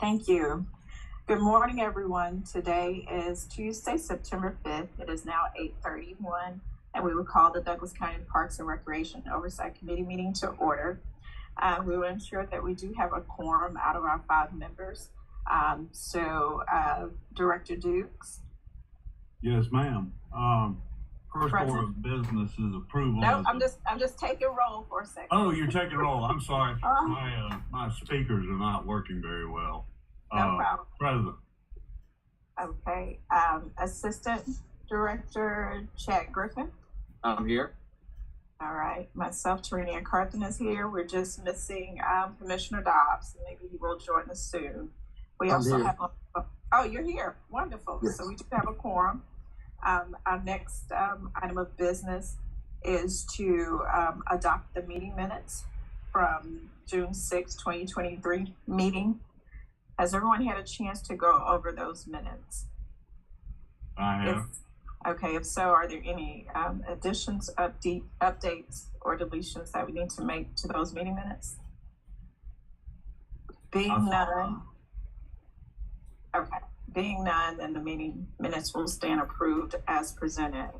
Thank you. Good morning, everyone. Today is Tuesday, September 5th. It is now 8:31, and we will call the Douglas County Parks and Recreation Oversight Committee meeting to order. We will ensure that we do have a quorum out of our 5 members. Director Dukes. Yes, ma'am. First order of business is approval. No, I'm just taking roll for a second. Oh, you're taking roll. I'm sorry. My speakers are not working very well. No problem. President. Okay. Assistant Director Chad Griffin. I'm here. All right. Myself, Tarenia Carthen, is here. We're just missing Commissioner Dobbs. Maybe he will join us soon. We also have. Oh, you're here. Wonderful. Yes. So we do have a quorum. Our next item of business is to adopt the meeting minutes from June 6, 2023 meeting. Has everyone had a chance to go over those minutes? I have. If so, are there any additions, updates, or deletions that we need to make to those meeting minutes? Being none. Okay. Being none, then the meeting minutes will stand approved as presented.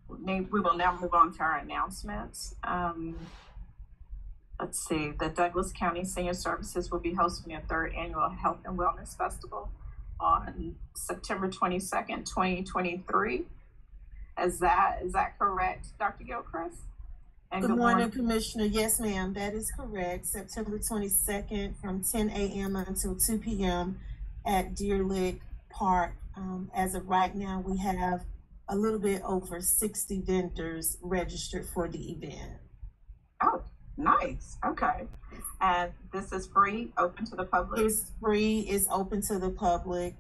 We will now move on to our announcements. Let's see, the Douglas County Senior Services will be hosting a 3rd annual Health and Wellness Festival on September 22nd, 2023. Is that correct, Dr. Gilchrist? And good morning, Commissioner. Yes, ma'am, that is correct. September 22nd from 10 a.m. until 2 p.m. at Deer Lick Park. As of right now, we have a little bit over 60 vendors registered for the event. Oh, nice. Okay. And this is free, open to the public? It's free, it's open to the public,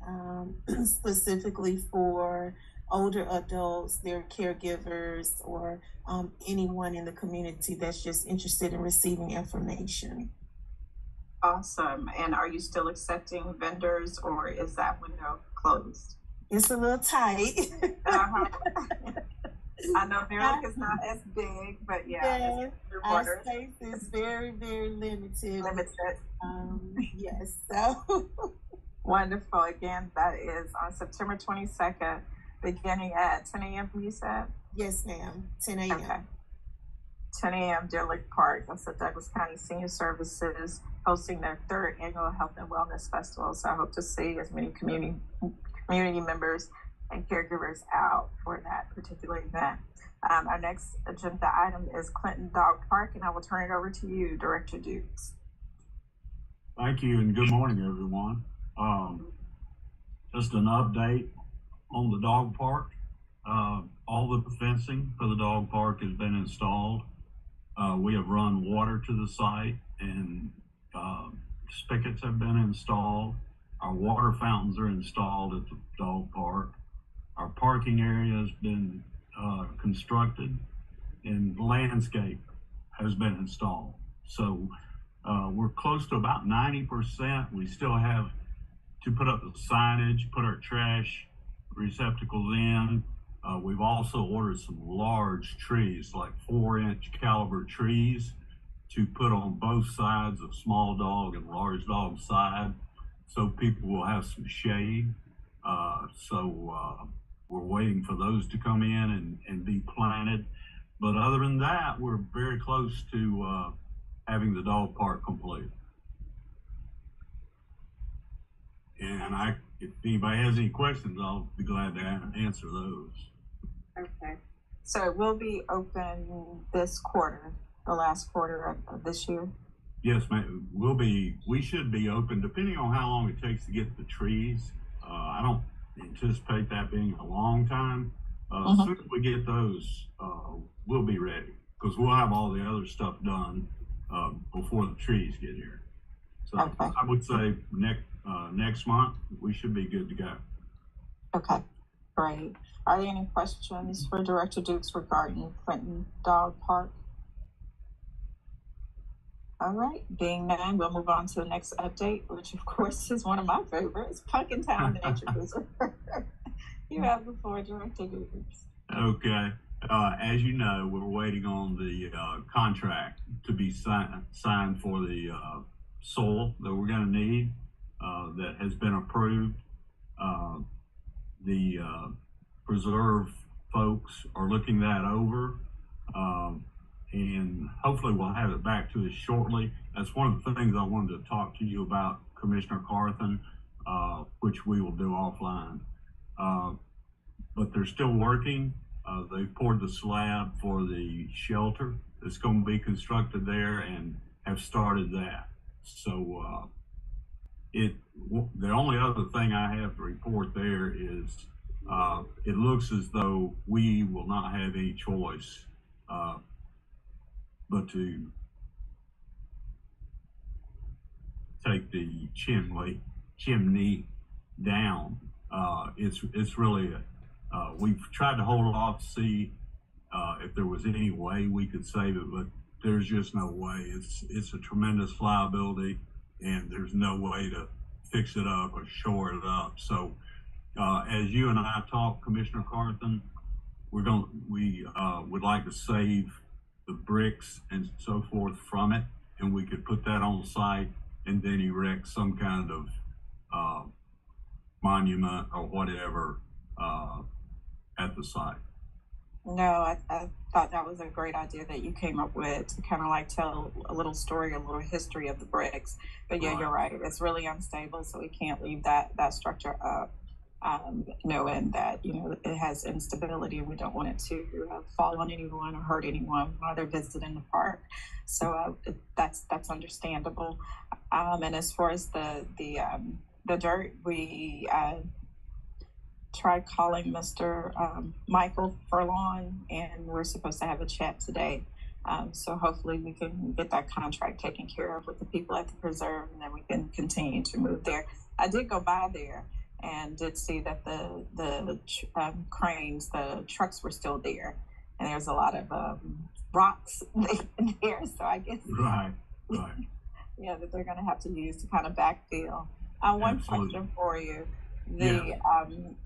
specifically for older adults, their caregivers, or anyone in the community that's just interested in receiving information. Awesome. And are you still accepting vendors, or is that window closed? It's a little tight. I know Deer Lick is not as big, but yeah. Our space is very, very limited. Yes, so. Wonderful. Again, that is on September 22nd, beginning at 10 a.m. you said? Yes, ma'am, 10 a.m. Okay. 10 a.m. Deer Lick Park. That's the Douglas County Senior Services hosting their 3rd annual Health and Wellness Festival. So I hope to see as many community members and caregivers out for that particular event. Our next agenda item is Clinton Dog Park, and I will turn it over to you, Director Dukes. Thank you, and good morning, everyone. Just an update on the dog park. All the fencing for the dog park has been installed. We have run water to the site, and spigots have been installed. Our water fountains are installed at the dog park. Our parking area has been constructed, and landscape has been installed. So we're close to about 90%. We still have to put up the signage, put our trash receptacles in. We've also ordered some large trees, like 4-inch caliber trees, to put on both sides of small dog and large dog side, so people will have some shade. We're waiting for those to come in and be planted. But other than that, we're very close to having the dog park complete. And if anybody has any questions, I'll be glad to answer those. Okay. So it will be open this quarter, the last quarter of this year? Yes, ma'am. We should be open, depending on how long it takes to get the trees. I don't anticipate that being a long time. As soon as we get those, we'll be ready, because we'll have all the other stuff done before the trees get here. So okay. I would say next month we should be good to go. Okay, great. Are there any questions for Director Dukes regarding Clinton Dog Park? All right, being none, we'll move on to the next update, which of course is one of my favorites, Pumpkin Town, the Nature Preserve. You have the floor, Director Dukes. Okay. As you know, we're waiting on the contract to be signed for the soil that we're going to need that has been approved. The preserve folks are looking that over, and hopefully we'll have it back to us shortly. That's one of the things I wanted to talk to you about, Commissioner Carthen, which we will do offline. But they're still working. They poured the slab for the shelter that's going to be constructed there and have started that. So the only other thing I have to report there is it looks as though we will not have any choice but to take the chimney down. It's really we've tried to hold off to see if there was any way we could save it, but there's just no way. It's a tremendous liability, and there's no way to fix it up or shore it up. So as you and I talk, Commissioner Carthen, we would like to save the bricks and so forth from it, and we could put that on site and then erect some kind of monument or whatever at the site. No, I thought that was a great idea that you came up with, to kind of like tell a little story, a little history of the bricks. But yeah, you're right. It's really unstable, so we can't leave that structure up, knowing that, it has instability, and we don't want it to fall on anyone or hurt anyone while they're visiting the park. So that's understandable. And as far as the dirt, we tried calling Mr. Michael Furlong, and we're supposed to have a chat today. So hopefully we can get that contract taken care of with the people at the preserve, and then we can continue to move there. I did go by there and did see that the cranes, the trucks were still there, and there's a lot of rocks in there. So I guess right. Yeah, that they're going to have to use to kind of backfill. One question for you.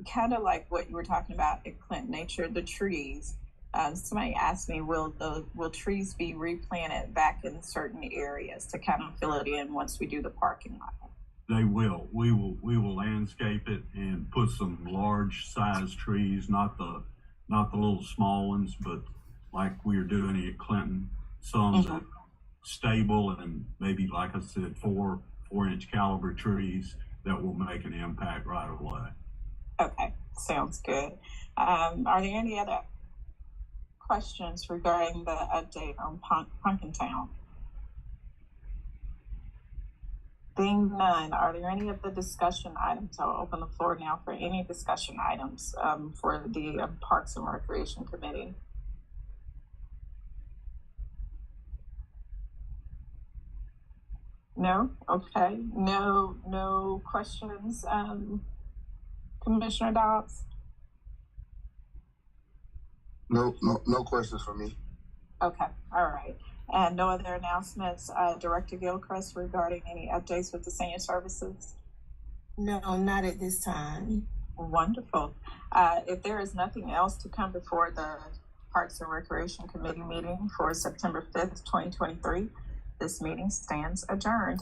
Kind of like what you were talking about at Clinton Nature, the trees. Somebody asked me, will trees be replanted back in certain areas to kind of fill it in once we do the parking lot? They will. We will landscape it and put some large size trees, not the little small ones, but like we are doing at Clinton, some that stable and maybe, like I said, 4-inch caliber trees that will make an impact right away. Okay, sounds good. Are there any other questions regarding the update on Punkintown? Being none, are there any of the discussion items? I'll open the floor now for any discussion items for the Parks and Recreation Committee. No? Okay. No questions. Commissioner Dobbs? No questions for me. Okay. All right. And no other announcements, Director Gilchrist, regarding any updates with the senior services? No, not at this time. Wonderful. If there is nothing else to come before the Parks and Recreation Committee meeting for September 5th, 2023, this meeting stands adjourned.